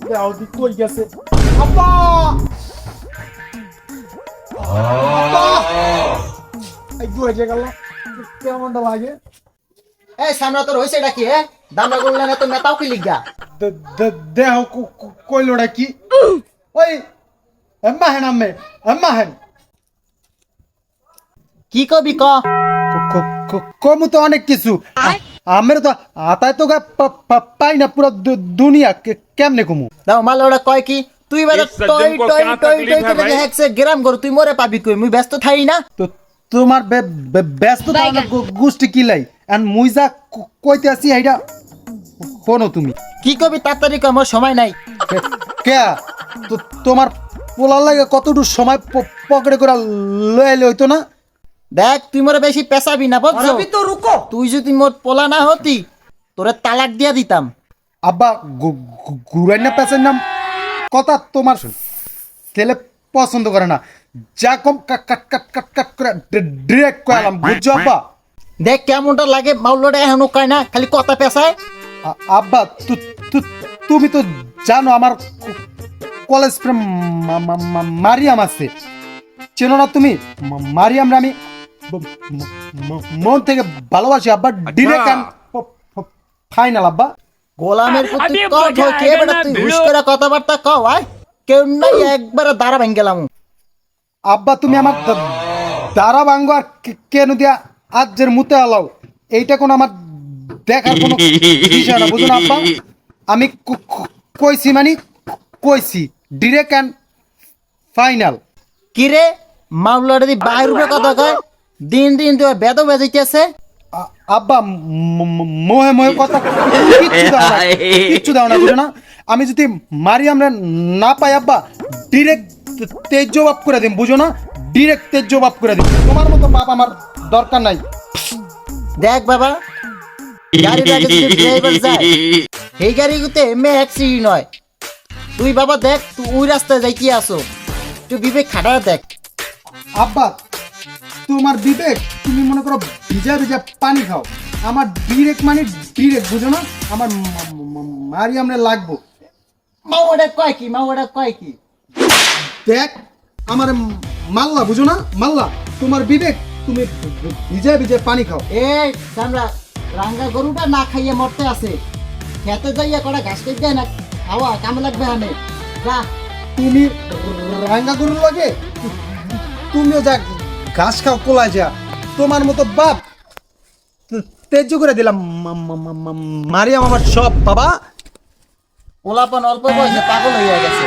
বেয়াউদি কই গেছে আব্বা আব্বা এই দুই গেল কেমনটা লাগে এই সামনে তোর হইছে এটা কি দামরা করলেন এত নেতাও কি লিগা দেহ কইলোটা কি ওই এম্মা হেন এম্মা হেন কি কবি ক কমু তো অনেক কিছু আমের তো আতায় তো পাই না পুরো দুনিয়া কেমনে কমু দাও মাল ওটা কয় কি তুই বাদা টই টই টই টই করে হেক্সে গ্রাম গর তুই মরে পাবি কই মুই ব্যস্ত থাই না তো তোমার ব্যস্ততা গোষ্ঠী কিলাই এন্ড মুই যা কইতে আছি এইটা শোনো তুমি কি কবি তাড়াতাড়ি কয় আমার সময় নাই কে তো তোমার পোলার লাগে কতটুকু সময় পকেটে করে লইলে হইতো না দেখ তুই মোরে বেশি পেছাবি না বুঝছো अभी तो रुको তুই যদি মোর পোলা না হতি তোরে তালাক দিয়া দিতাম আব্বা গুরাই না পেছেন নাম কথা তোমার ছেলে পছন্দ করে না যা কম কাট কাট কাট কাট কাট করে ডিরেক্ট কইলাম বুঝছো আব্বা দেখ কেমনটা লাগে মাউলটা এখনো কয় না খালি কথা পেছায় আব্বা তুমি তো জানো আমার কলেজ ফ্রেন্ড মারিয়াম আছে চেনো না তুমি মারিয়ামরা আমি মন থেকে ভালোবাসি আব্বা ডিরেক্ট ফাইনাল আব্বা গোলামের প্রতি কট হয় কে বেটা তুই হুশ করে কথাবার্তা কও আয় কেউ নাই একবারে দাঁড়া ভেঙে গেলাম আব্বা তুমি আমার দাঁড়া ভাঙ্গ আর কেন দিয়া আজের মুতে আলাও এইটা কোনো আমার দেখার কোনো বিষয় না বুঝুন আব্বা আমি কইছি মানে কইছি ডিরেক্ট অ্যান্ড ফাইনাল কি রে মামলাটা দি বাইর উপরে কথা কয় দিন দিন তুই বেদ বেজাইতেছে আব্বা মোহে মোহে কথা কিচ্ছু দাও না বুঝো না আমি যদি মারি আমরা না পাই আব্বা ডিরেক্ট তেজ জবাব করে দিম বুঝো না ডিরেক্ট তেজ জবাব করে দিম তোমার মতো বাপ আমার দরকার নাই দেখ বাবা গাড়ির আগে যদি ড্রাইভার যায় এই গাড়িতে এমএ অ্যাক্সিডেন্ট হয় তুই বাবা দেখ তুই ওই রাস্তায় যাই কি আসো তুই বিবেক খাটা দেখ আব্বা তোমার বিবেক তুমি মনে করো ভিজা ভিজা পানি খাও আমার ডিরেক্ট মানে ডিরেক্ট বুঝো না আমার মারি আমরা লাগবো মাও ওটা কয় কি মাও ওটা কয় কি দেখ আমার মাল্লা বুঝো না মাল্লা তোমার বিবেক তুমি ভিজা ভিজা পানি খাও এ সামরা রাঙ্গা গরুটা না খাইয়ে মরতে আছে খেতে যাইয়া কটা ঘাস কেটে দেয় না খাওয়া কামে লাগবে হানে যা তুমি রাঙ্গা গরুর লাগে তুমিও যা ঘাস খাও কোলায় যা তোমার মতো বাপ তেজ করে দিলাম মারিয়াম আমার সব বাবা ওলাপন অল্প বয়সে পাগল হইয়া গেছে